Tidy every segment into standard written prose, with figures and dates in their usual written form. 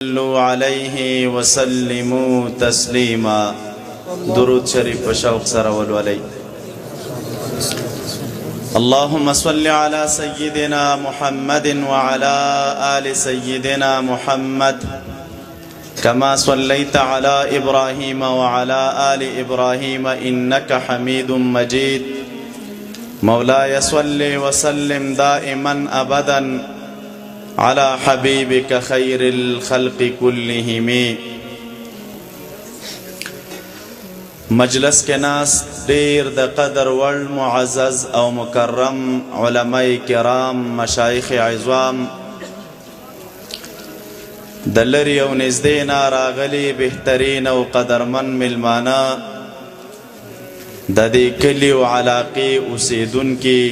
صلوا عليه وسلموا تسليما. درود شريف وشوق سر والولي. اللهم صل على سيدنا محمد وعلى آل سيدنا محمد كما صليت على إبراهيم وعلى آل إبراهيم إنك حميد مجيد. مولاي صل وسلم دائما أبدا على حبيبك خير الخلق كلهم. مجلس کے ناس دیر د قدر والمعزز او مکرم علماء کرام مشایخ عظام دلری او نزدینا راغلی بہترین او قدرمن ملمانا د دې کلی او علاقی اوسیدون کی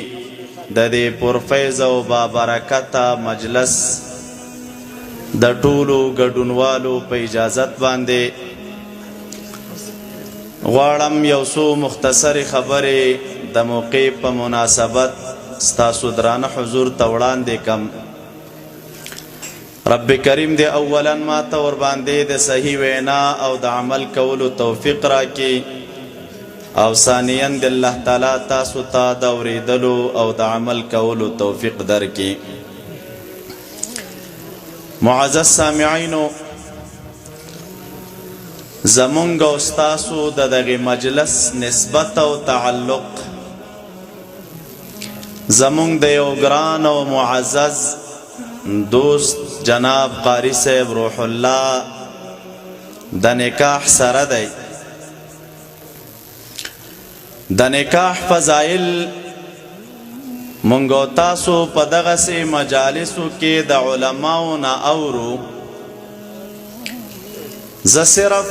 د دې پرفیض او بابرکته مجلس د ټولو ګډونوالو په اجازت باندې غواړم یو څو مختصر خبرې د موقع په مناسبت ستاسو درانه حضور ته وړاندې کم. رب کریم دې اولا ما ته ور باندې د صحیح وینا او د عمل کولو توفیق راکړي او ثانیاً د الله تعالی تاسو ته د اورېدلو او د عمل کولو توفیق درکړي. معزز سامعینو، زمونږ او ستاسو د دغه مجلس نسبت او تعلق زمونږ د یو ګران او معزز دوست جناب قاری صاحب روح الله د نکاح سره دی. د نکاح فضائل مونږ تاسو په دغسې مجالسو کې د علماو نه اورو. زه صرف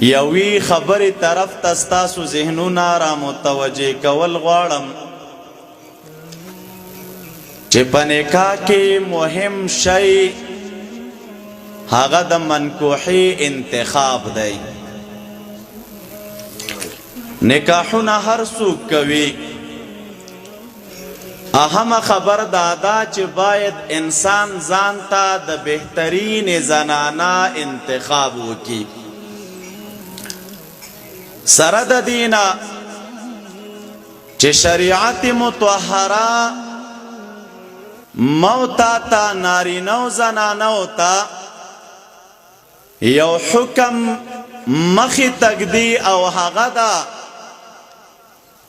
یوې خبرې طرف ته ستاسو ذهنونه را متوجه کول غواړم چې په نکاح کې مهم شی هغه د منکوحي انتخاب دی. نکاحونه هر څوک کوي، اهم خبر دادا چې باید انسان ځان ته د بهترین زنانه انتخاب وکړي. سره د دینه چې شریعت مطهره موتا تا نارینه و زنانه تا یو حکم مخی تقدی او هغه دا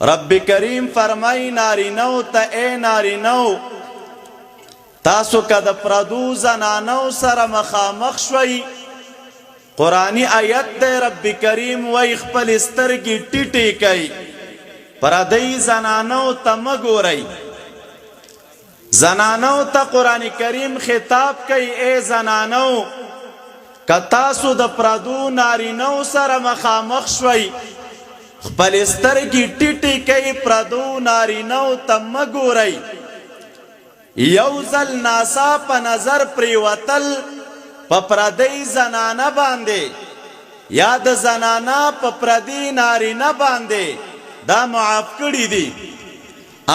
رب کریم فرمای نارینو تا اے نارینو تاسو که د پردو زنانو سره مخامخ شوی، قرآنی آیت ده رب کریم وی خپل سترگی ٹیٹی کئی پردی زنانو تا مگوری. زنانو تا قرآن کریم خطاب کئی اے زنانو که تاسو د پردو نارینو سره مخامخ شوی، خپل سترګې ټیټې کئ پردو نارینو ته مه ګورئ. یو ځل ناڅاپه نظر پرېوتل په پردۍ زنانه باندې یا د زنانه په پردي نارینه باندې دا معاف کړي دي،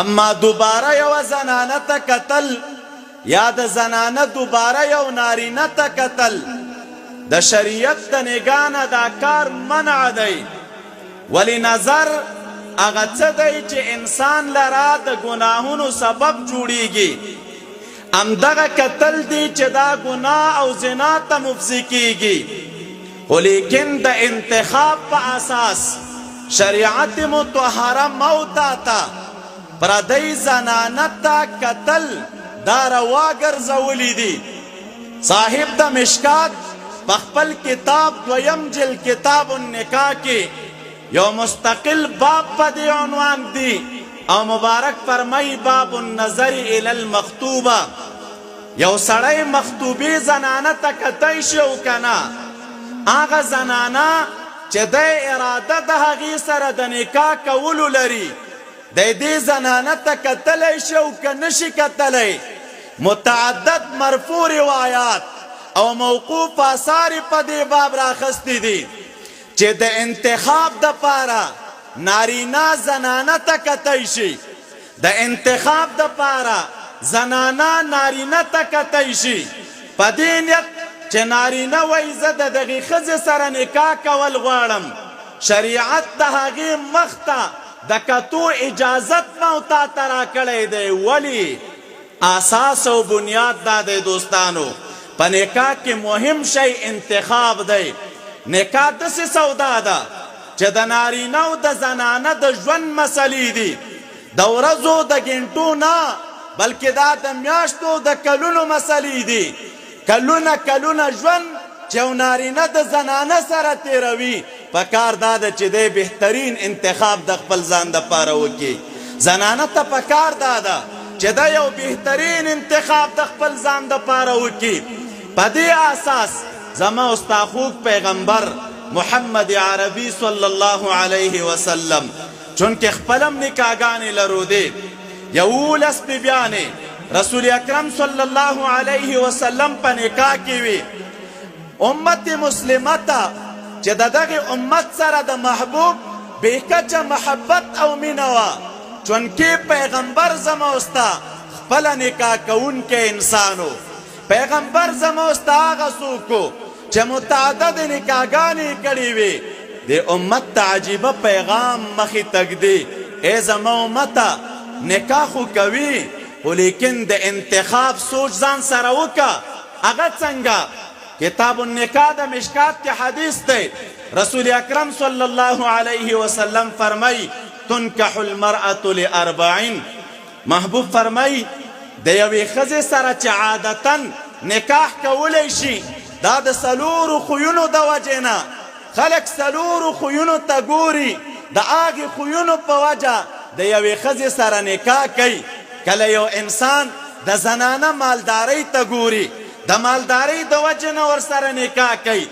اما دوباره یو زنانه ته کتل یا د زنانه دوباره یو نارینه ته کتل د شریعت د نگاه نه دا کار منع دی. ولی نظر هغه څه دی چې انسان لره د ګناهونو سبب جوړیږي، همدغه کتل دی چې دا ګناه او زنا ته مفضي کیږي. خو لیکن د انتخاب په اساس شریعت مطهره موتا ته پردی زنانه ته کتل دا روا ګرځولی دي. صاحب د مشکات په خپل کتاب دویم جلد کتاب النکاح کې یو مستقل باب په دې عنوان دی او مبارک فرمای باب النظر الی المخطوبه. یو سړی مخطوبې زنانه ته کتی شي او کنه، هغه زنانه چې د اراده د هغې سره د نکاح کولو لري د دې زنانه ته کتلی شي او که نشي کتلی. متعدد مرفوع روایات او موقوف آثار په دې باب راخستی دي چې د انتخاب د پاره نارینه زنانه ته کتی شي، د انتخاب د پاره زنانا نارینه تا کتی شي، په دې نیت چې نارینه وایي زه د دغې ښځې سره نکاح کول غواړم، شریعت د هغې مخ ته د کتو اجازت ما تا ته راکړی دی. ولې؟ اساس او بنیاد دا دی دوستانو، په نکاح کې مهم شی انتخاب دی. نکاح داسې سودا ده چې د نارینه او د زنانه د ژوند مسلې دي، د ورځو د ګنټو نه بلکې دا د میاشتو د کلونو مسلې دي. کلونه ژوند چې یو نارینه د زنانه سره تیروي، پکار دا ده چې دی بهترین انتخاب د خپل ځان دپاره وکړي. زنانه ته پکار دا ده چې دا یو بهترین انتخاب د خپل ځان دپاره وکړي. په دې اساس زما او ستا خوږ پیغمبر محمد عربي صلی الله علیه وسلم چونکې خپلم نکاحګانې لرودې، 11 بیبیانې رسول اکرم صلی الله علیه وسلم په نکاح کې وي. امت مسلمه ته چې د دغې امت سره د محبوب بېکچه محبت او مینه وه، چونکې پیغمبر زما او ستا خپله نکاح کوونکی انسان و. پیغمبر زما او ستا هغه څوک و چې متعدد نکاحګانې کړې وې. د امت ته عجیبه پیغام مخې تږدي، ای زما امته نکاح خو کوي خو لیکن د انتخاب سوچ ځان سره وکړه. هغه څنګه؟ کتاب النکاح د مشکات کې حدیث دی، رسول اکرم صلی الله علیه وسلم فرمای تنکح المرأة ل40. محبوب فرمای د یوې ښځې سره چې عادتا نکاح کولی شي، دا د 4 خویونو د وجې نه خلک 4 خویونو ته ګوري، د هغې خویونو په وجه د یوې ښځې سره نکاح کوي. کله یو انسان د زنانه مالدارۍ ته ګوري، د مالدارۍ د وجې نه ورسره نکاح کوي.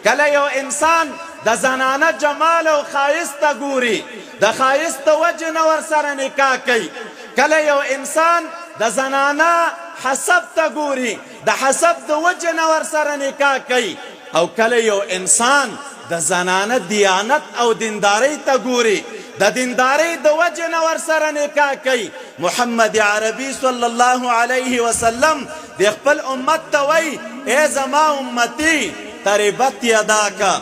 کله یو انسان د زنانه جمال او ښایست ته ګوري، د ښایست د وجې نه ورسره نکاح کوي. کله یو انسان د زنانه حسب ته ګوري، د حسب د وجې نه ورسره نکاح کوي. او کله یو انسان د زنانه دیانت او دیندارۍ ته ګوري، د دیندارۍ د وجې نه ورسره نکاح کوي. محمد عربي صلی الله علیه وسلم د خپل امت ته وایي ای زما امتي تربت یداکه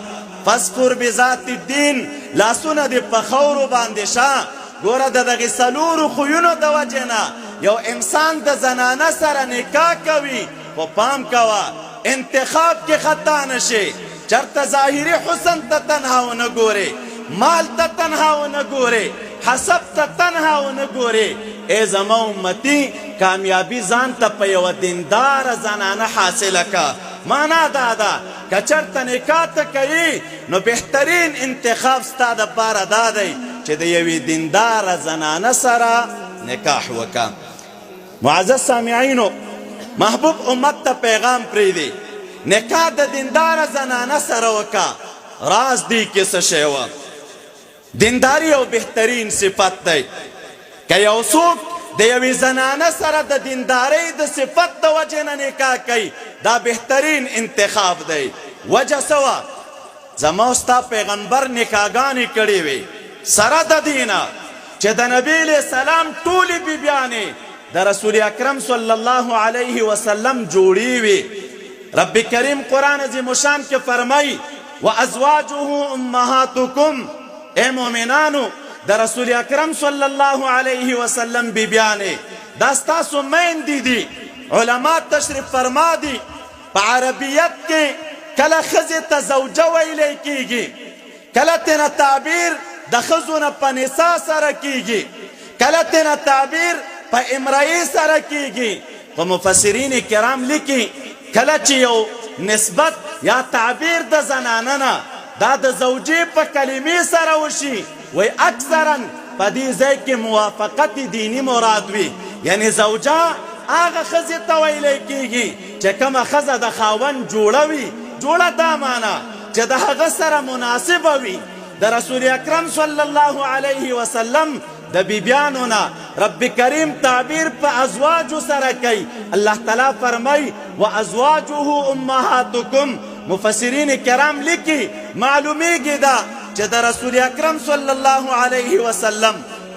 فاذکر بذات الدین، لاسونه دې په خاورو باندې شه. ګوره د دغې 4 خویونو د وجې نه یو انسان د زنانه سره نکاح کوي، خو پام کوه انتخاب کې خطا نشي. چرته ظاهري حسن ته تنها ونه ګورې، مال ته تنها ونه ګورې، حسب ته تنها ونه ګورې. ای زما امتي کامیابي ځان ته په یوه دینداره زنانه حاصله که. معنا دا ده که چرته نکاح ته کوي نو بهترین انتخاب ستا دپاره دا دی چې د یوې دینداره زنانه سره نکاح وکړه. معزز سامعینو، محبوب امت ته پیغام پرېږدي نکاح د دینداره زنانه سره وکړه. راز دی کې څه شی وه؟ دینداري یو بهترین صفت دی. که یو څوک د یوې زنانه سره د دیندارۍ د صفت د وجې نه نکاح کوي، دا بهترین انتخاب دی. وجه څه وه؟ زما او ستا پیغمبر نکاحګانې کړې وې، سره د دې نه چې د نبي علیه السلام ټولې بیبیانې د رسول اکرم صلی الله علیه وسلم جوړې وې. رب کریم قرآن عظیم الشان کې فرمایي وازواجه امهاتکم، اے مومنانو د رسول اکرم صلی الله علیه وسلم بیبیانې دا ستاسو میندې دي. علما تشریف فرما دي په عربیت کې کله ښځې ته زوجه ویلی کېږي، کله تېنه تعبیر د ښځو نه په نسا سره کېږي، کله تېنه تعبیر په امرأې سره کېږي. خو مفسرین کرام لیکي کله چې یو نسبت یا تعبیر د زنانه نه دا د زوجې په کلمې سره وشي، وی اکثرا په دې ځای کې موافقت دینی مراد وي. یعنی زوجه هغه ښځې ته ویلی کېږي چې کومه ښځه د خاوند جوړه وي. جوړه دا معنا چې د هغه سره مناسبه وي. د رسول اکرم صلی الله علیه وسلم د بیبیانو نه رب کریم تعبیر په ازواجو سره کوي. الله تعالی فرمای وازواجه امهاتکم. مفسرین کرام لیکي معلومیږي دا چې د رسول اکرم صلی الله علیه وسلم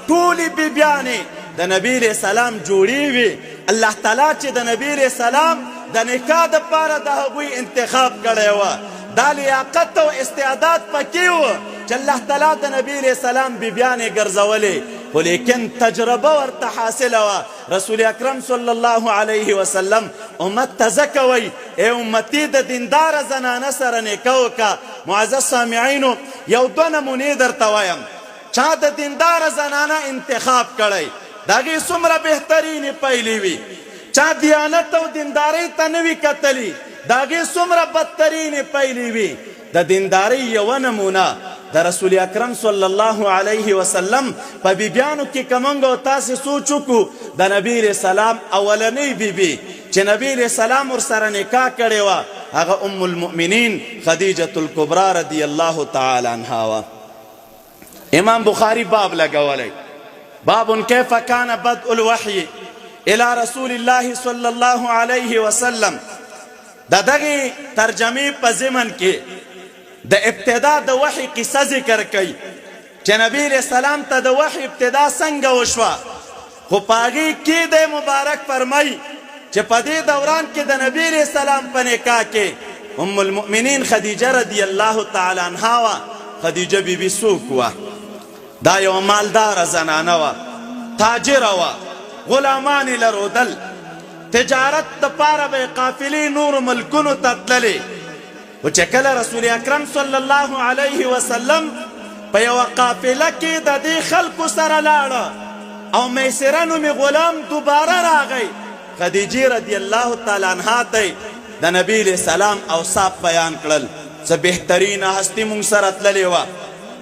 ټولې بیبیانې د نبی علیه السلام جوړې وي. الله تعالی چې د نبی علیه السلام د نکاح دپاره د هغوی انتخاب کړی وه. دا لیاقت او استعداد پکې و چې الله تعالی د نبي علیه السلام بیبیانې ګرځولې، خو لیکن تجربه ورته حاصله وه. رسول اکرم صلی الله علیه وسلم امت ته ځکه وایي ای امتي د دینداره زنانه سره نکاح وکړه. معزز سامعینو، یو دوه نمونې درته وایم. چا د دینداره زنانه انتخاب کړی، د هغې څومره بهترینې پایلې وي. چا دیانت او دیندارۍ ته نه وي کتلي، د هغې څومره بدترینې پایلې وي. د دیندارۍ یوه نمونه د رسول اکرم صلی الله علیه وسلم په بیبیانو کې که موږ او تاسې سوچ وکړو، د نبي علیه السلام اولنۍ بیبي چې نبي علیه السلام ورسره نکاح کړې وه هغه ام المؤمنین خدیجة الکبرا رضی الله تعالی عنها وه. امام بخاری باب لګولی، باب کیف کان بدء الوحی الى رسول الله صلی الله علیه وسلم. د دغې ترجمې په ضمن کې د ابتدا د وحی قصه ذکر کوي چې نبی علیہ السلام ته د وحی ابتدا څنګه وشوه. خو په هغې کې د مبارک فرمایي چې په دې دوران کې د نبی علیہ السلام په نکاح کې ام المؤمنین خدیجه رضی الله تعالی عنها وه. خدیجه بیبي څوک وه؟ دا یوه مالداره زنانه وه، تاجره وه، غلامان یې لرودل، تجارت دپاره به یې قافلې نورو ملکونو ته تللې. و چې کله رسول اکرم صلی الله علیه وسلم په یوه قافله کې د دې خلکو سره لاړه او میسره نومې غلام دوباره راغی، خدیجې رضی الله تعالی عنها ته د نبي علیه السلام اوصاف بیان کړل. څه بهترینه هستي مونږ سره تللې وه،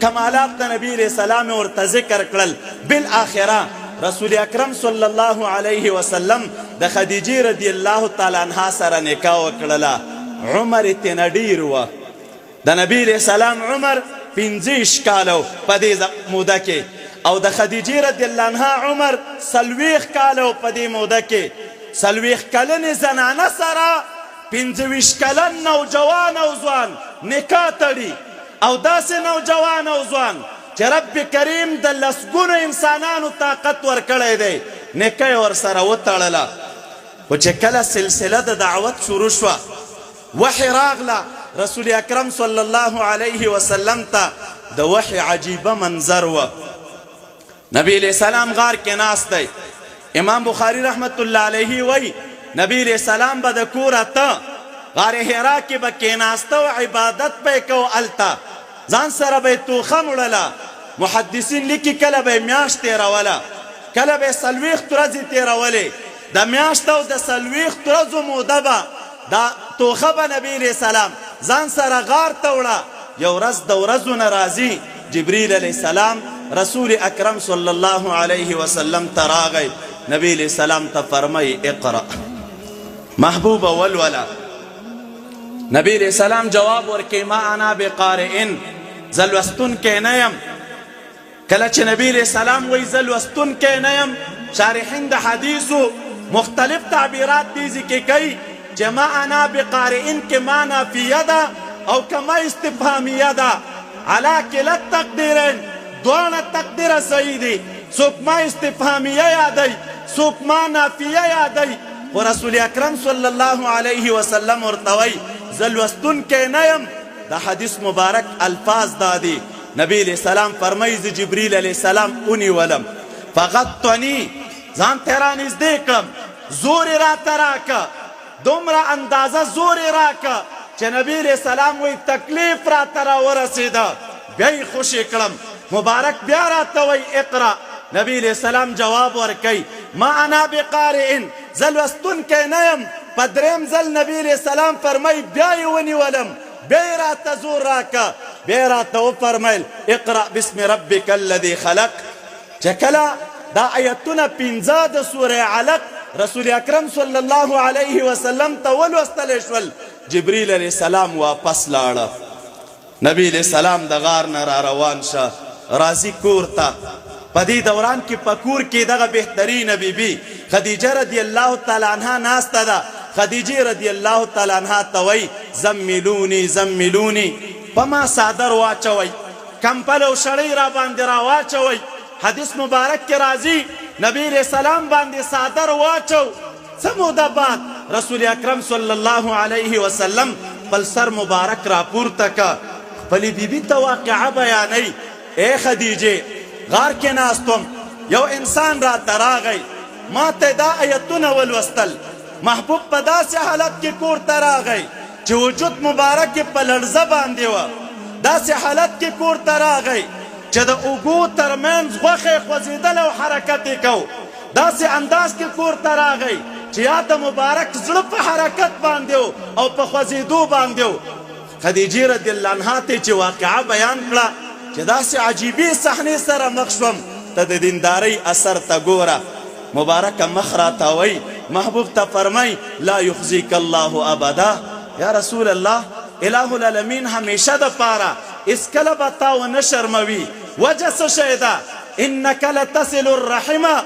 کمالات د نبی علیه السلام ورته ذکر کړل. بالآخره رسول اکرم صلی الله علیه وسلم د خدیجې رضی الله تعالی عنها سره نکاح وکړله. عمر یې تېنه ډېر وه، د نبی علیه السلام عمر 15 کاله و په دې موده کې، او د خدیجې رضی الله عنها عمر 40 کاله و په دې موده کې. 40 کلنې زنانه سره 25 کلن نوجوان او ځوان نکاح تړي، او داسې نوجوان او ځوان چې رب کریم د لسګونو انسانانو طاقت ورکړی دی، نکاح یې ورسره وتړله. خو چې کله سلسله د دعوت شروع شوه، وحی راغله رسول اکرم صلی الله علیه وسلم ته د وحی عجیبه منظر وه. نبی علیہ السلام غار کې ناست دی. امام بخاری رحمت الله علیه وی نبی علیہ السلام به د کوره ته غار حرا کې به کېناسته او عبادت به یې کو. هلته ځان سره به یې توخه وړله. محدثین لیکي کله به یې میاشت تېروله، کله به یې 40 ورځې تېرولې. د میاشت او د 40 ورځو موده به دا توخه به نبی علیہ السلام ځان سره غار ته وړه. یو ورځ د ورځو نه راځي جبریل علیہ السلام رسول اکرم صلی الله علیه وسلم ته راغی. نبی علیہ السلام ته فرمایي اقرأ محبوبه ولوله. نبی علیہ السلام جواب ورکوي ما انا بقارئ، زه لوستونکی نه یم. کله چې نبی علیہ السلام وایي زه لوستونکی نه یم، شارحین د حدیثو مختلف تعبیرات دې ذکر کوي چې ما انا بقارئ کې ما نافیه ده او که ما استفهامیه ده. علا کلا التقدیرین، دواړه تقدیره صحیح دي. څوک ما استفهامیه یادوي، څوک ما نافیه یادوي. خو رسول اکرم صلی الله علیه وسلم ورته وایي زه لوستونکی نه یم. د حدیث مبارک الفاظ دا دي. نبی علیہ السلام فرمایي زه جبریل علیہ السلام ونیولم، فغطني ځان ته رانږدې کړم، زور یې راته راکه، دومره اندازه زور یې راکه چې نبی علیہ السلام وایي تکلیف راته راورسېده. بیا یې خوشې کړم. مبارک بیا راته وایي اقرأ. نبی علیہ السلام جواب ورکوي ما انا بقارئ، زه لوستونکی نه یم. په دریم ځل نبی علیہ السلام فرمایي بیا یې ونیولم، بیا یې راته زور راکه، بیا یې راته وفرمیل اقرأ بسم ربک الذي خلق. چې کله دا آیتونه 15 د سورې علق رسول اکرم صلی الله علیه وسلم ته ولوستلی شول، جبریل علیہ السلام واپس لاړه. نبی علیہ السلام د غار نه را روان شه، راځي کور ته. په دې دوران کې په کور کې دغه بهترینه بیبي خدیجه رضی الله تعالی عنها ناسته ده. خدیجه رضی الله تعالی عنها ته وایي زملونی زملونی، په ما صادر واچوئ، کمپل او شړۍ را باندې را واچوئ. حدیث مبارک کې راځي نبی علیہ السلام باندې صادر واچو. څه موده بعد رسول اکرم صلی الله علیه وسلم خپل سر مبارک را پورته کا، خپلې بیبي ته واقعه بیانوي. ای خدیجې، غار کې ناستم، یو انسان راته راغی، ما ته دا آیتونه ولوستل. محبوب په داسې حالت کې کور ته راغی چې وجود مبارک یې په لړزه باندې وه. داسې حالت کې کور ته راغی چې د اوږو ترمنځ غوښې خوځېدل او حرکت یې کو. داسې انداز کې کور ته راغی چې یا د مبارک زړه په حرکت باندې و او په خوځېدو باندې و. خدیجې رضی الله عنها ته چې واقعه بیان کړه چې داسې عجیبې صحنې سره مخ شوم، ته د دیندارۍ اثر ته ګوره. مبارکه مخ راتاوی، محبوب ته فرمای لا یخزیک الله ابدا. یا رسول الله، الہ العالمین همیشه د پاره اسکله به تا ونه شرموي. وجه څه شی ده؟ انک لتصل الرحمه،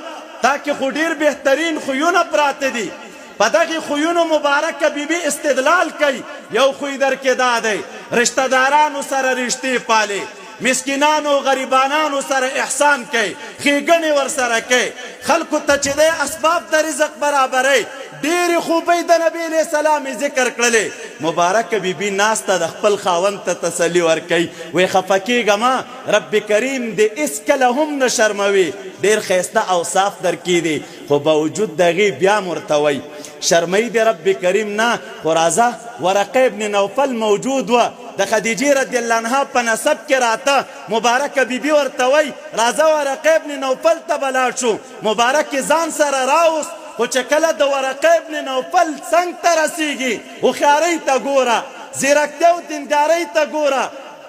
تا کې خو ډېر بهترین خویونه پراته دي. په دغې خویونو مبارکه بیبي استدلال کوي. یو خوی در کې دا دی، رشته دارانو سره رشتې پالي، مسکینانو غریبانانو سره احسان کوي، ښېګڼې ورسره کوي، خلکو ته چې دی اسباب د رزق برابروي. ډېرې خوبۍ د نبي علیه السلام ذکر کړلې. مبارکه بیبي ناسته د خپل خاوند ته تسلي ورکوي، وایي خفه کېږه ما، رب کریم دې هېڅکله هم نه شرموي، ډېر ښایسته اوصاف درکې دي، خو باوجود د هغې بیا م ورته وایي شرموي دې رب کریم نه. خو راځه، ورقه ابن نوفل موجود وه، د خدیجې رضی الله عنها په نسب کې راته. مبارکه بیبي ورته وایي راځه ورقه ابن نوفل ته به لاړ شو. مبارک ځان سره راوست، خو چې کله د ورقه ابن نوفل څنګ ته رسیږي، هوښیارۍ ته ګوره، زیرکتیا او دیندارۍ ته ګوره.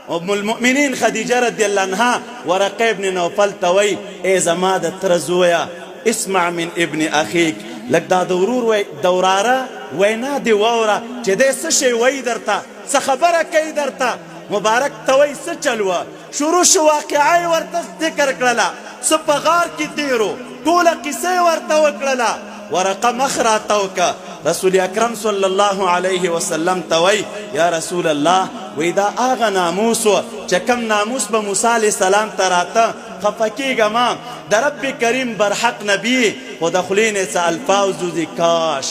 ام المؤمنین خدیجه رضی الله عنها ورقه ابن نوفل ته وایي ای زما د تره زویه، اسمع من ابن اخیک، لږ دا د ورور د وراره وینا دې واوره چې دی څه شی وایي درته، څه خبره کوي درته. مبارک ته وایي څه چل وه. شروع شو واقعه یې ورته ذکر کړله، څه په غار کې تېرو، ټوله قصه یې ورته وکړله. ورقه مخ راتاو که. رسول اکرم صلی الله علیه وسلم ته وایي یا رسول الله، وی دا هغه ناموس و چې کوم ناموس به موسی علیه السلام ته راته. خفه کېږه ما، د رب کریم برحق نبی، خو د خولې نه څه الفاظ وځي کاش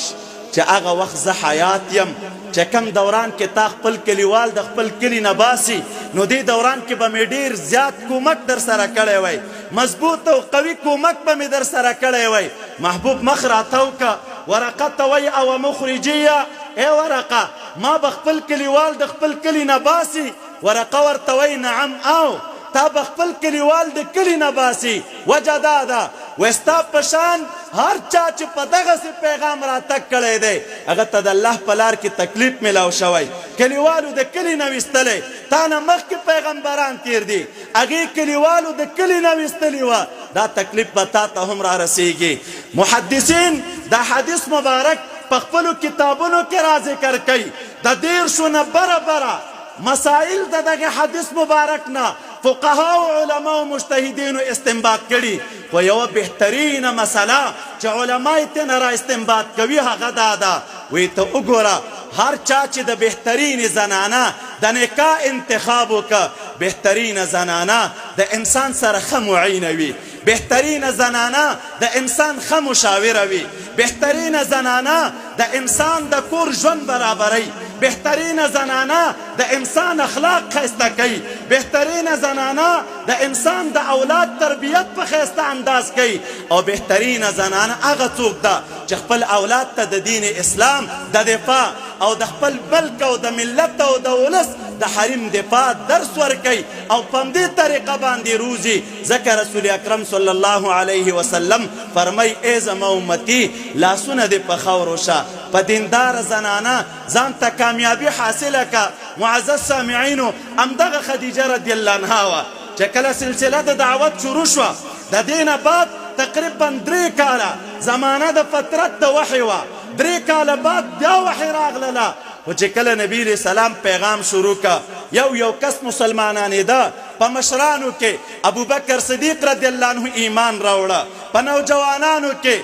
چې هغه وخت زه حیات یم، چې کم دوران کې تا خپل کلیوال د خپل کلي نه باسي، نو دې دوران کې به مې ډېر زیات کومک در سره کړی وی، مضبوط او قوي کومک به مې در سره کړی وی. محبوب مخ راتاو که. ورقه ته وایي او مخرجیه، ای ورقه ما به خپل کلیوال د خپل کلي نه باسي. ورقه ورته وایي نعم، او تا به خپل کلیوال د کلي نه باسي. وجه دا ده وایي ستا په شان هر چا چې په دغسې پیغام راتګ کړی دی، هغه ته د الله په لار کې تکلیف میلاو شوی. کلیوالو د کلي نه ویستلی، تا نه مخکې پیغمبران تیر دي، هغې کلیوالو د کلي نه ویستلي وه. دا تکلیف به تا ته هم را رسیږي. محدثین دا حدیث مبارک په خپلو کتابونو کې را ذکر کوي. د دیرشو نه بره مسائل د دغه حدیث مبارک نه فقها او علما او مجتهدینو استنباط کړي. خو یوه بهترینه مسله چې علما یې ترنه را استنباط کوي هغه دا ده، وایي ته وګوره هر چا چې د بهترین زنانه د نکاح انتخاب وکړه، بهترین زنانه د انسان سره ښه معینه وي، بهترین زنانه د انسان ښه مشاوره وي، بهترین زنانه د انسان د کور ژوند برابروي، بهترین زنانه د انسان اخلاق ښایسته کوي، بهترین زنانه د انسان د اولاد تربیت په ښایسته انداز کوي، او بهترین زنانه هغه څوک ده چې خپل اولاد ته د دین اسلام د دفاع او د خپل ملک او د ملت او د ولس د حریم دفاع درس ورکوي او په همدې طریقه باندې روزي. ځکه رسول اکرم صلی الله علیه وسلم فرمای ای زما امتي لاسونه دې په خاورو شه، په دیندار زنانه ځان ته کامیابي حاصله که. معزز سامعینو، همدغه خدیجه رضی الله عنها وه چې کله سلسله د دعوت شروع شوه، د دې نه بعد تقریبا 3 کاله زمانه د فترت د وحی وه، 3 کاله بعد بیا وحی راغلله. خو چې کله نبی علیه السلام پیغام شروع که، یو کس مسلمانانېده. په مشرانو کې ابوبکر صدیق رضی الله عنه ایمان راوړه، په نوجوانانو کې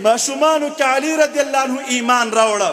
ماشومانو کې علی رضی الله عنه ایمان راوړه،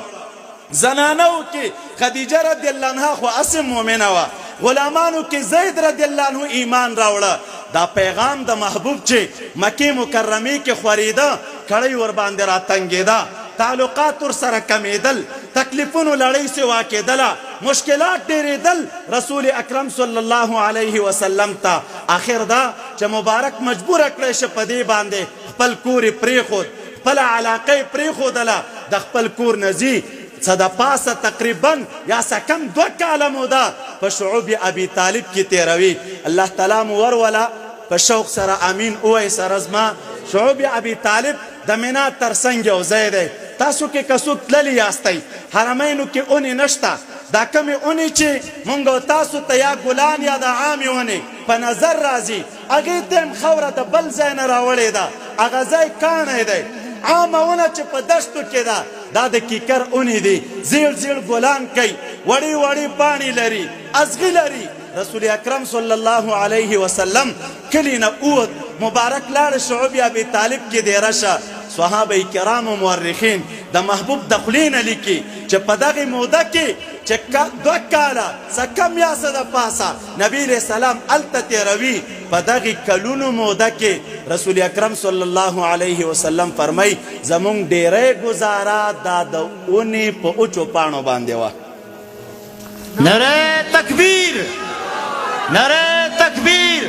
زنانو کې خدیجه رضی الله عنها خو اصل مؤمنه وه، غلامانو کې زید رضی الله عنه ایمان راوړه. دا پیغام د محبوب چې مکې مکرمې کې خوریده، کړۍ ور باندې راتنګېده. تعلقات ورسره کمیدل، تکلیفونو لړۍ سوا کېدله، مشکلات ډېرېدل رسول اکرم صلی الله علیه وسلم ته. آخر دا چې مبارک مجبوره کړی شه په دې باندې خپل کور یې پرېښود، خپله علاقه یې پرېښودله، د خپل کور نه ځي څه د پاسه تقریبا یا څه کم 2 کاله موده په شعوب ابي طالب کې تېروي. الله تعالی مو وروله په شوق سره امین ووایي سره زما. شعوب ابي طالب د مینا تر څنګ یو ځای دی. تاسو کې که څوک تللي یاستئ حرمینو کې اونې نشته، دا کمې اونې چې مونږ او تاسو ته یا ګلان یا د عامې ونې په نظر راځي، هغې ته هم خاوره د بل ځای نه راوړې ده، هغه ځای کاڼی دی. عامه ونه چې په دشتو کې ده دا د کیکر اونې دي، زیړ زیړ ګلان کوي، وړې وړې پاڼې لري، ازغي لري. رسول اکرم صلی الله علیه وسلم کلی نه اوت، مبارک لاړ شعوب ابي طالب کې دیره شه. صحابه کرام و مورخین د محبوب د خولې نه لیکي چې په دغې موده کې چې 2 کاله څه کم یا څه د پاسه نبی علیه السلام هلته تېروي. په دغې کلونو موده کې رسول اکرم صلی الله علیه وسلم فرمایي زمونږ ډېری ګزاره دا د اونې په اوچو پاڼو باندې وه. نعره تکبیر، نعره تکبیر.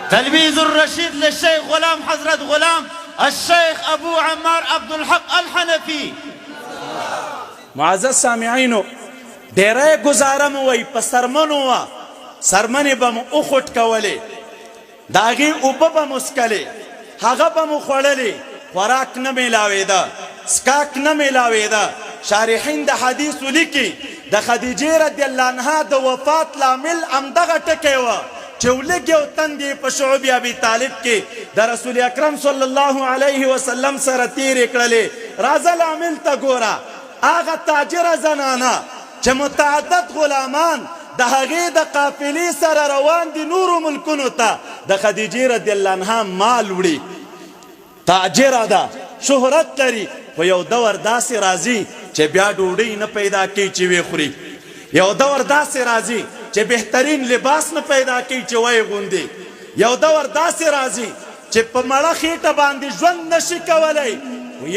تلميذ الرشيد للشيخ غلام حضرت غلام الشيخ ابو عمار عبد الحق الحنفي. معزز سامعینو، ډېری ګزاره مو وی په سرمنو وه، سرمنې به مو اوخوټ کولې، د هغې اوبه به مو څکلې، هغه به مو خوړلې، خوراک نه میلاوېده، څکاک نه میلاوېده. شارحین د حدیثو لیکي د خدیجې رضی الله عنها د وفات لامل همدغه ټکی وه چې ولږې او تندې په شعوب ابي طالب کې د رسول اکرم صلی الله علیه وسلم سره تېرې کړلې. راځه لامل ته ګوره، هغه تاجره زنانه چې متعدد غلامان د هغې د قافلې سره روان دي نورو ملکونو ته، د خدیجې رضی الله عنها مال وړي، تاجره ده، شهرت لري، خو یو دور داسې راځي چې بیا ډوډۍ نه پیدا کوي چې ویې خوري، یو دور داسې راځي چې بهترین لباس نه پیدا کوي چې ویې غوندي، یو دور داسې راځي چې په مړه خېټه باندې ژوند نشي کولی.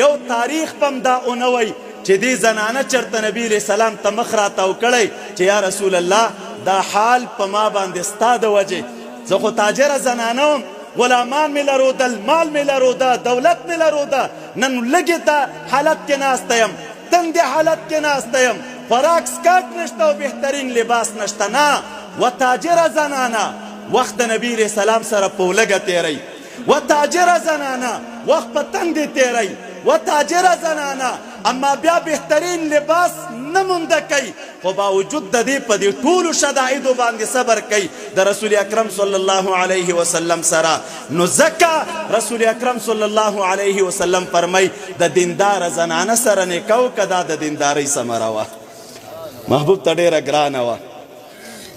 یو تاریخ به هم دا اونه وی چې دې زنانه چېرته نبي علیه السلام ته مخ راتاو کړی چې یا رسول الله دا حال په ما باندې ستا د وجې، زه خو تاجره زنانه وم، غلامان مې لرودل، مال مې لروده، دولت مې لروده، نن لږې ته حالت کې ناسته یم، تندې حالت کې ناسته یم، خوراک سکاک نشته او بهترین لباس نشته. نه، و تاجره زنانه وخت د نبي علیه السلام سره په ولږه تېروي، و تاجره زنانه وخت په تندې تېروي، و تاجره زنانه اما بیا بهترین لباس نه مونده کوي، خو باوجود د دې په دې ټولو شدایدو باندې صبر کوي د رسول اکرم صلی الله علیه وسلم سره. نو ځکه رسول اکرم صلی الله علیه وسلم فرمای د دیندار زنانه سره نکاح که دا د دیندارۍ ثمره وه، محبوب ته ډېره ګرانه وه.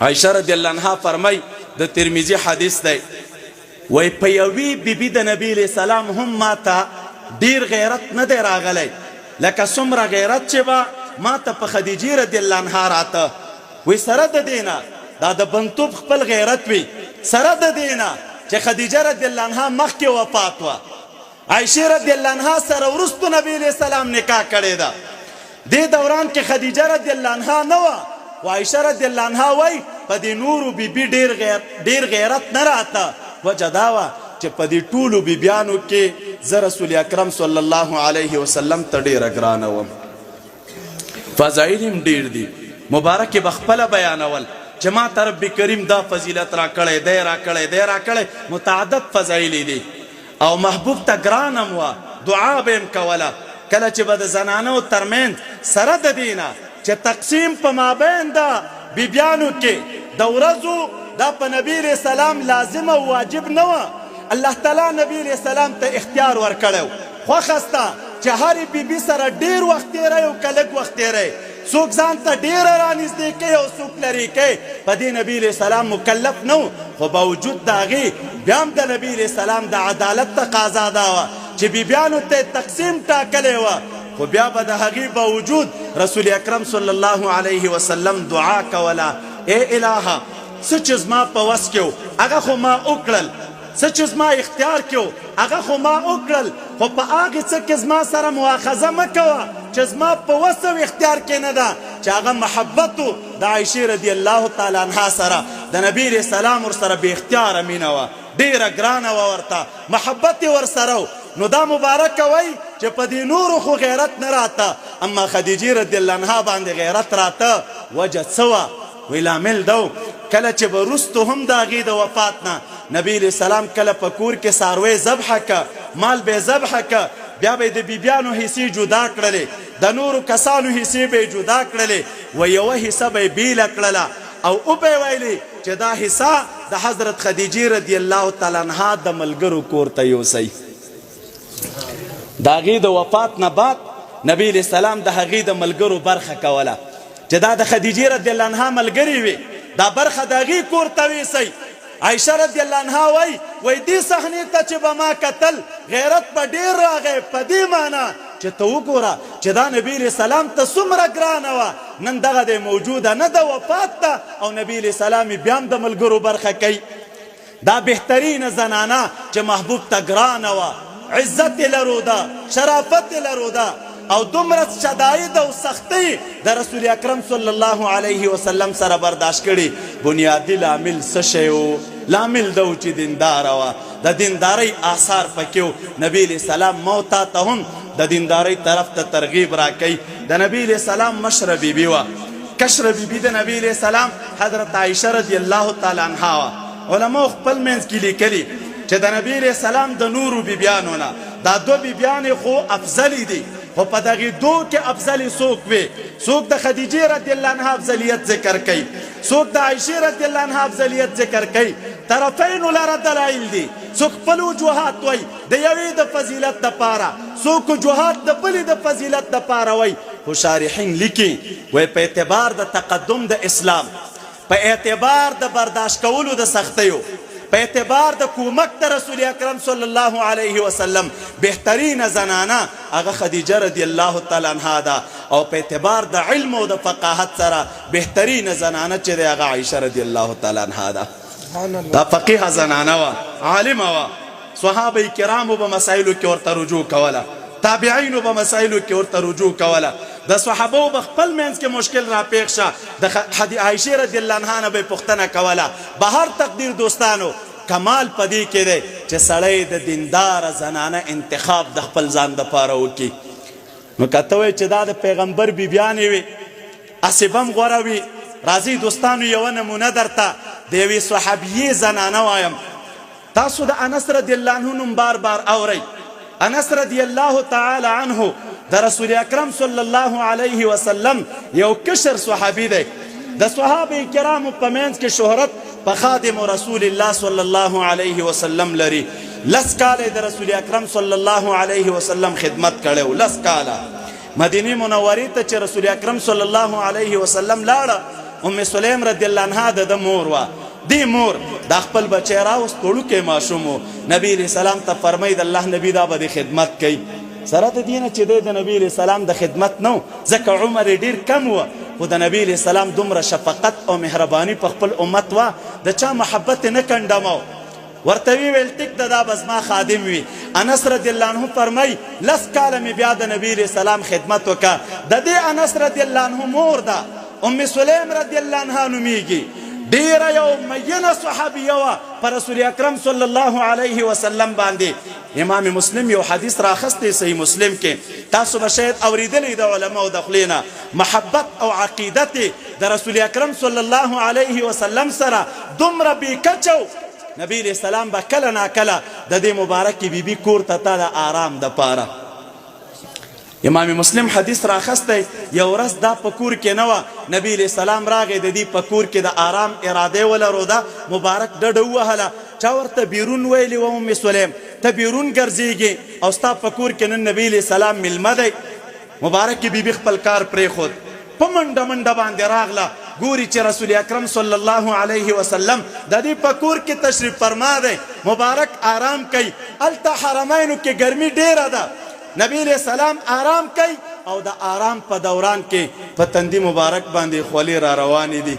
عایشه رضی الله عنها فرمای د ترمذي حدیث دی، وی په یوې بیبي د نبي علیه السلام هم ما ته ډېر غیرت نه دی راغلی لکه څومره غیرت چې به ما ته په خدیجې رضی الله عنها راته. وی سره د دې نه دا د بنتوب خپل غیرت وي، سره د دې نه چې خدیجه رضی الله عنها مخکې وفات وه، عایشې رضی الله عنها سره وروستو نبي علیه السلام نکاح کړې ده. دې دوران کې خدیجه رضی الله عنها نه وه، و عایشه رضی الله عنها وایي په دې نورو بیبي ډېر غیرت نه راته، وجه دا وه چې په دې ټولو بیبیانو کې زه رسول اکرم صلی الله علیه وسلم ته ډېره ګرانه وم. فضایل هم ډېر دي، مبارک به خپله بیانول چې ما ته رب کریم دا فضیلت راکړی دی راکړی دی راکړی، متعدد فضایل دي او محبوب ته ګرانم وه، دعا به یم کوله کله چې به د زنانو ترمنځ سره د دې نه چې تقسیم په مابین د بیبیانو کې د ورځو دا په نبي علیه السلام لازم او واجب نه وه. الله تعالی نبی علیه السلام ته اختیار ورکړی و، خوښه سته چې هرې بیبي سره ډېر وخت تېری او که لږ وخت تېری، څوک ځان ته ډېره رانږدې کوي او څوک لرې کوي، په دې نبي علیه السلام مکلف نه و. خو باوجود د هغې بیا هم د نبي علیه السلام د عدالت تقاضا دا وه چې بیبیانو ته تقسیم ټاکلی وه، خو بیا به د هغې باوجود رسول اکرم صلی الله علیه وسلم دعا کوله، ای الهه څه چې زما په وس کې و هغه خو ما وکړل، څه چې زما اختیار کې و هغه خو ما وکړل، خو په هغې څه کې زما سره مواخذه مه کوه چې زما په وس او اختیار کې نه ده، چې هغه محبت و د عایشې رضی الله تعالی عنها سره. د نبي علیه السلام ورسره بې اختیاره مینه وه، ډېره ګرانه وه ورته، محبت یې ورسره و. نو دا مبارکه وایي چې په دې نورو خو غیرت نه راته، اما خدیجې رضی الله عنها باندې غیرت راته. وجه څه وه؟ وی لامل دو کله چې به وروستو هم د هغې د وفات نه نبي علیه السلام کله په کور کې څاروی ذبحه که، مال به یې ذبحه که، بیا به یې د بیبیانو حصې جدا کړلې، د نورو کسانو حصې به یې جدا کړلې، و یوه حصه به یې بیله کړله او او به یې ویلې چې دا حصه د حضرت خدیجې رضی الله تعالی عنها د ملګرو کور ته یوسئ. د هغې د وفات نه بعد نبي علیه السلام د هغې د ملګرو برخه کوله چې دا د خدیجې رضی الله عنها ملګرې وي، دا برخه د هغې کور ته ویسئ. عایشه رضی الله عنها وای دې صحنې ته چې به ما کتل غیرت به ډېر راغی، په دې معنا چې ته وګوره چې دا نبي علیه السلام ته څومره ګرانه وه، نن دغه دی موجوده نه ده، وفات ده او نبي علیه السلام یې بیا هم د ملګرو برخه کوي. دا بهترینه زنانه چې محبوب ته ګرانه وه، عزت یې لرو ده، شرافت یې لرو ده، او دومره شداید او سختۍ د رسول اکرم صلی الله علیه وسلم سره برداشت کړي. بنیادي لامل څه شی و؟ لامل ده چې دینداره وه، د دیندارۍ آثار پکې و. نبي علیه السلام موتا ته هم د دیندارۍ طرف ته ترغیب راکوي. د نبي علیه السلام مشره بیبي وه، کشره بیبي د نبي علیه السلام حضرت عایشه رضی الله تعالی عنها وه. علماو خپل منځ کې لیکلي چې د نبي علیه السلام د نورو بیبیانو نه دا دو بیبیانې خو افضلې دي، خو په دغې دو کې افضلې څوک وي؟ څوک د خدیجې رضی الله عنها افضلیت ذکر کوي، څوک د عایشې رضی الله عنها افضلیت ذکر کوي. طرفینو لره دلایل دي، څوک خپل وجوهات وایي د یوې د فضیلت دپاره، څوک وجوهات د بلې د فضیلت دپاره وایي. خو شارحین لیکي وایي په اعتبار د تقدم د اسلام، په اعتبار د برداشت کولو د سختیو، په اعتبار د کومک د رسول اکرم صلی الله علیه وسلم بهترینه زنانه هغه خدیجه رضی الله تعالی عنها ده، او په اعتبار د علم او د فقاهت سره بهترینه زنانه چې ده هغه عایشه رضی الله تعالی عنها ده. دا فقیه زنانه وه، عالمه وه، صحابه کرامو به مسایلو کې ورته رجوع کوله، تابعینو به مسایلو کې ورته رجوع کوله، د صحابو به خپل منځ کې مشکل را پیښ شه د عایشې رضی الله عنها نه به یې پوښتنه کوله. به هر تقدیر دوستانو کمال په دې کې دی چې سړی د دینداره زنانه انتخاب د خپل ځان دپاره وکړي. نو که ته وایې چې دا د پیغمبر بیبیانې وي هسې به هم غوره وي. راځئ دوستانو یوه نمونه درته د یوې صحابیې زنانه وایم. تاسو د انس رضی الله عنه نوم بار بار اورئ. انس رضی الله تعالی عنه د رسول اکرم صلی الله علیه وسلم یو کشر صحابي دی. د صحابه کرامو په منځ کې شهرت په خادم رسول الله صلی الله علیه وسلم لري. لس کاله د رسول اکرم صلی الله علیه وسلم خدمت کړو. لس کاله مدینه منورې ته چې رسول اکرم صلی الله علیه وسلم لاړه، ام سلیم رضی الله عنها د مور وه. دی مور د خپل بچی راوست، وړوکی ماشوم و. نبی علیه السلام ته فرمایي د الله نبي دا به د خدمت کوي. سره د دې نه چې دی د نبي علیه السلام د خدمت نه و، ځکه عمر یې ډېر کم و، خو د نبي علیه السلام دومره شفقت او مهرباني په خپل امت وه، د چا محبت یې نه کنډمو. ورته وی ویل ټیک ده دا به زما خادم وي. انس رضی الله عنه فرمایي لس کاله مې بیا د نبي علیه السلام خدمت وکړه. د دې انس رضی الله عنه مور ده ام سلیم رضی الله عنها نومیږي. ډیره یو مینه صحابیه وه په رسول اکرم صلی الله علیه وسلم باندې. امام مسلم یو حدیث راخستی صحیح مسلم کې، تاسو به شاید اوریدلی د علماو د خولې نه. محبت او عقیدت د رسول اکرم صلی الله علیه وسلم سره دومره بېکچه و، نبی علیه السلام به کله ناکله د دې مبارکې بیبي کور ته تا د آرام دپاره. امام مسلم حدیث راخستی، یو ورځ دا په کور کې نه وه، نبی علیه السلام راغی د دې په کور کې د آرام اراده ولروده، مبارک ډډه ووهله. چا ورته بیرون ویلي و ام سلیم ته بیرون ګرځېږي او ستا په کور کې نن نبی علیه السلام میلمه دی. مبارکې بیبي خپل کار پرېښود، په منډه منډه باندې راغله، ګوري چې رسول اکرم صلی الله علیه وسلم د دې په کور کې تشریف فرما دی، مبارک آرام کوي. هلته حرمینو کې ګرمي ډېره ده، نبی علیہ السلام آرام کوي او د آرام په دوران کې په تندي مبارک باندې خولې را روانې دي.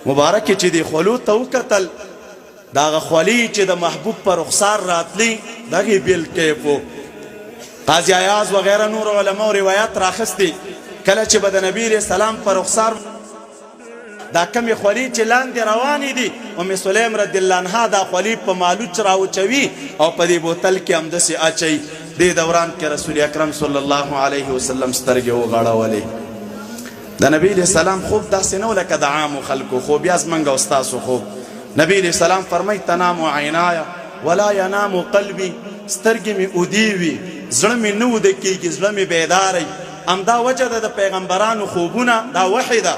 مبارک چې دی خولو ته وکتل، داغه خولي چې د محبوب پر رخسار راتلی دغه بیل کیفو. قاضی عیاض وغیرہ نور علماء روایت راخستی کله چې به د نبی علیہ السلام پر رخسار دا کمی خولي چې لاندې روانې دي ام سلیم رضی الله عنها دا خولي په مالوچ راوچوي او په دې بوتل کې همداسې اچوي. دې دوران کې رسول اکرم صلی الله علیه وسلم سترګې وغړولې. د نبی علیہ السلام خوب داسې نه و لکه د عامو خلکو خوب، یا زمونږ او ستاسو خوب. نبی علیہ السلام فرمایي تنام عینایا ولا ینام قلبي، سترګې مې اودې وي زړه مې نه وده کېږي، زړه مې بیداری. همدا وجه ده د پیغمبرانو خوبونه دا وحی ده.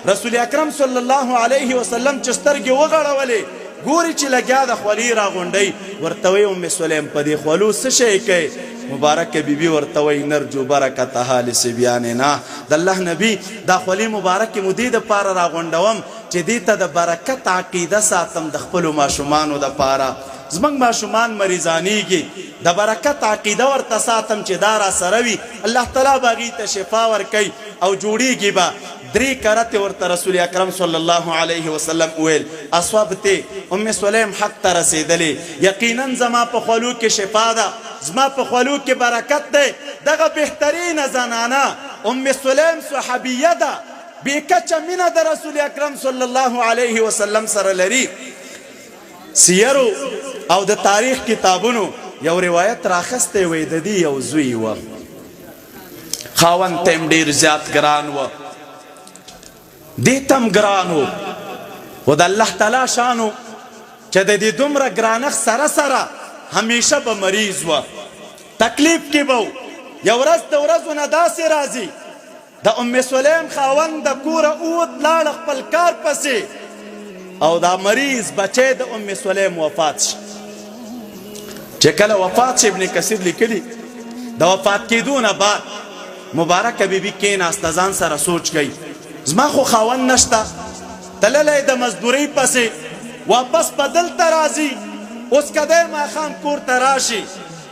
رسول اکرم صلی الله علیه وسلم چې سترګې وغړولې ګوري چې لګیا د خولي راغونډی، ورته وی ام سلیم په دې خولو څه شی کوي؟ مبارکه بیبي ورته وی نرجو برکتها لصبیاننا، د الله نبی دا خولي مبارکه مو دې دپاره راغونډوم چې دې ته د برکت عقیده ساتم د خپلو ماشومانو دپاره. زمونږ ماشومان مریضانیږي، د برکت عقیده ورته ساتم چې دا را سره وي، الله تعالی به هغې ته شفا ورکوي او جوړیږي به. 3 کرته ورته رسول اکرم صلی الله علیه وسلم ویل اصابته ام سلیم حق ته رسیدلې، یقینا زما په خولو کې شفا ده، زما په خولو کې برکت دی. دغه بهترینه زنانه ام سلیم صحابیه ده، بېکچه مینه د رسول اکرم صلی الله علیه وسلم سره لري. سیرو او د تاریخ کتابونو یو روایت راخستی وی د دې یو زوی و، خاوند ته هم ډېر زیات ګران و، دې ته هم ګران و، خو د الله تعالی شانو چې د دې دومره ګرانښت سره سره همیشه به مریض و، تکلیف کې به و. یو ورځ د ورځو نه داسې راځي د ام سلیم خاوند د کوره اوت لاړ خپل کار پسې او دا مریض بچی د ام سلیم وفات شي. چې کله وفات شي ابن کثیر لیکلي د وفات کېدو نه بعد مبارکه بیبي کېناسته ځان سره سوچ کوي زما خو خاوند نشته، تللی د مزدورۍ پسې واپس به دلته راځي، اوس که دی ماښام کور ته راشي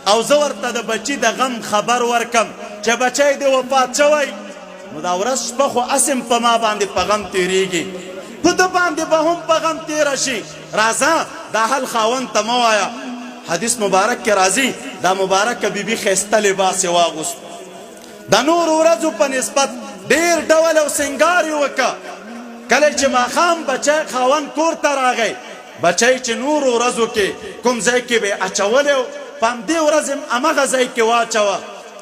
او زه ورته د بچي د غم خبر ورکم چې بچی دی وفات شوی، نو دا ورځ شپه خو اسم په ما باندې په غم تېرېږي، په ده باندې به هم په غم تېره شي. راځه دا حل خاوند ته مه وایه. حدیث مبارک کې راځي دا مبارکه بیبي ښایسته لباس یې واغوست، د نورو ورځو په نسبت ډېر ډول او سنګار یې وکړه. کله چې ماښام بچی خاوند کور ته راغی، بچی چې نورو ورځو کې کوم ځای کې به یې اچولی و په همدې ورځ هم همغه ځای کې واچوه.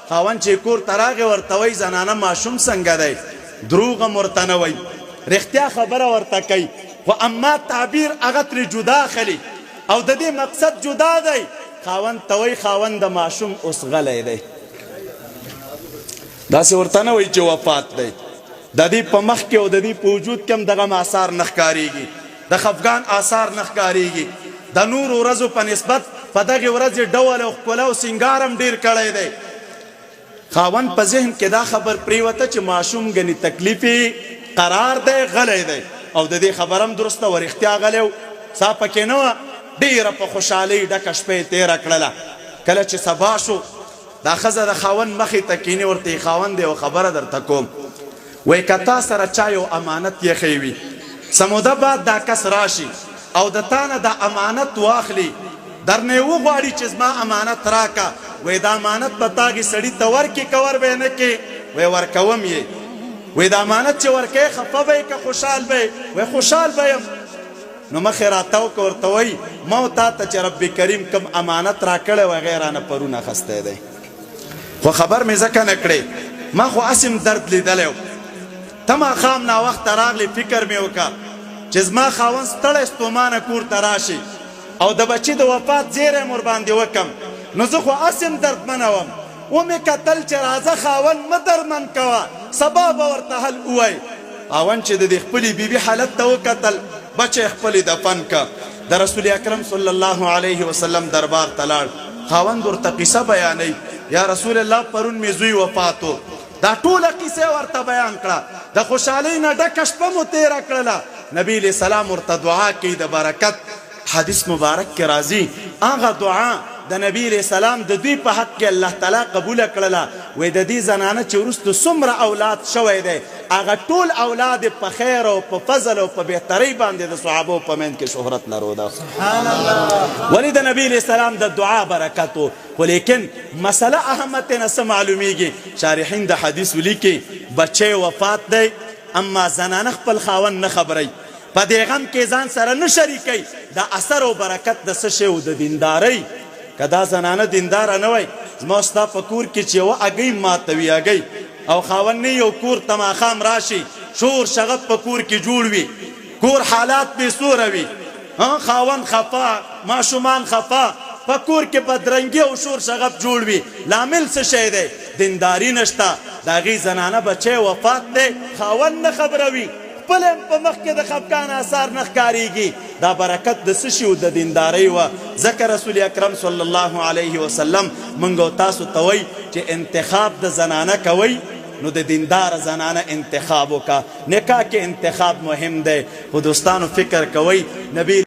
خاوند چې کور ته راغی ورته وایي زنانه ماشوم څنګه دی؟ دروغ هم ورته نه وایي، رښتیا خبره ورته کوي، خو اما تعبیر هغه ترې جدا خلي او د دې مقصد جدا دی. خاوند ته وایي خاوند د ماشوم اوس غلی دی، داسې ورته نه وایي چې وفات دی. د دې په مخ کې او د دې په وجود کې هم دغه آثار نه ښکارېږي، د خفګان آثار نه ښکارېږي. د نورو ورځو په نسبت په دغې ورځې ډول او ښکلا او سینګار هم ډېر کړی دی. خاوند په ذهن کې دا خبر پرېوته چې ماشوم ګنې تکلیف قرار دی، غلی دی، او د دې خبره هم درسته و، رښتیا غلی و، سا پکې نه وه. ډېره په خوشحالۍ ډکه شپه یې تېره کړله. کله چې سبا شو دا ښځه د خاوند مخې ته کینې، ورته خاوند یو خبره درته کوم، وایي که تا سره چا یو امانت یخی وي، څه موده بعد دا کس راشي او د تا نه دا امانت واخلي، درنه یې وغواړي چې زما امانت راکه، وایي دا امانت به تا هغې سړي ته ورکړي که ور به یې نه کړې؟ وایي ورکوم یې. وایي دا امانت چې ورکوې خفه به یې که خوشحال به یې؟ وایي خوشحال به یم. نو مخې راتاو که ورته وایي ما و تا ته چې رب کریم کوم امانت را کړی و هغې رانه پرون اخیستی دی، خو خبر مې ځکه نه کړې، ما خو اسم درد لیدلی و، ته ماښام ناوخته راغلی، فکر مې وکړه چې زما خاوند ستړی ستومانه کور ته راشي او د بچي د وفات زیری م ورباندې وکم، نو زه خو اسم دردمنه وم، ومې کتل چې راځه خاوند مه درمن کوه، سبا به ورته حل ووایي. خاوند چې د دې خپلې بیبي حالت ته وکتل، بچی خپلې دفن که، د رسول اکرم صلی الله علیه وسلم دربار ته لاړ. خاوند ورته قصه بیانوي، یا رسول الله پرون مې زوی وفات و، دا ټوله قصه ورته بیان کړه، د خوشحالۍ نه ډکه شپه مو تېره کړله. نبی علیہ السلام ورته دعا کوي د برکت. حدیث مبارک کې راځي هغه دعا د نبی علیہ السلام د دوی په حق کې الله تعالی قبول کړله وې د دې زنانه چې وروسته څومره اولاد شوی دی هغه ټول اولاد په خیر او په فضل او په بهترۍ باندې د صحابو په منځ کې شهرت لرو. سبحان الله. ولې د نبی علیہ السلام د دعا برکت و. خو لیکن مسله اهمیت نه څه معلومیږي شارحین د حدیث ولیکي بچی وفات دی اما زنانه خپل خاوند نه خبري په دې غم کې ځان سره نه شریکي د اثر او برکت د څه شی او د دیندارۍ کدا زنانه دیندار نه وای زما ستا په کور کې چې و اگې ماتوي اگې او خاوند نه یو کور تماخام راشي شور شغب په کور کې جوړ وي کور حالات به سور وي خاوند خفا ماشومان خفا په کور کې بدرنګي او شور شغب جوړ وي لامل څه شی دی دینداری نشتا داغي زنانه بچي وفات دی خاوند نه خبروي خپل په مخ کې د خفقان آثار نه ښکاریږي دا برکت د څه شي د دیندارۍ و. ځکه رسول اکرم صلی الله علیه وسلم موږ تاسو ته وایي چې انتخاب د زنانه کوئ نو د دیندار زنانه انتخاب وکړه. نکاح کې انتخاب مهم دی. خو دوستانو فکر کوئ نبی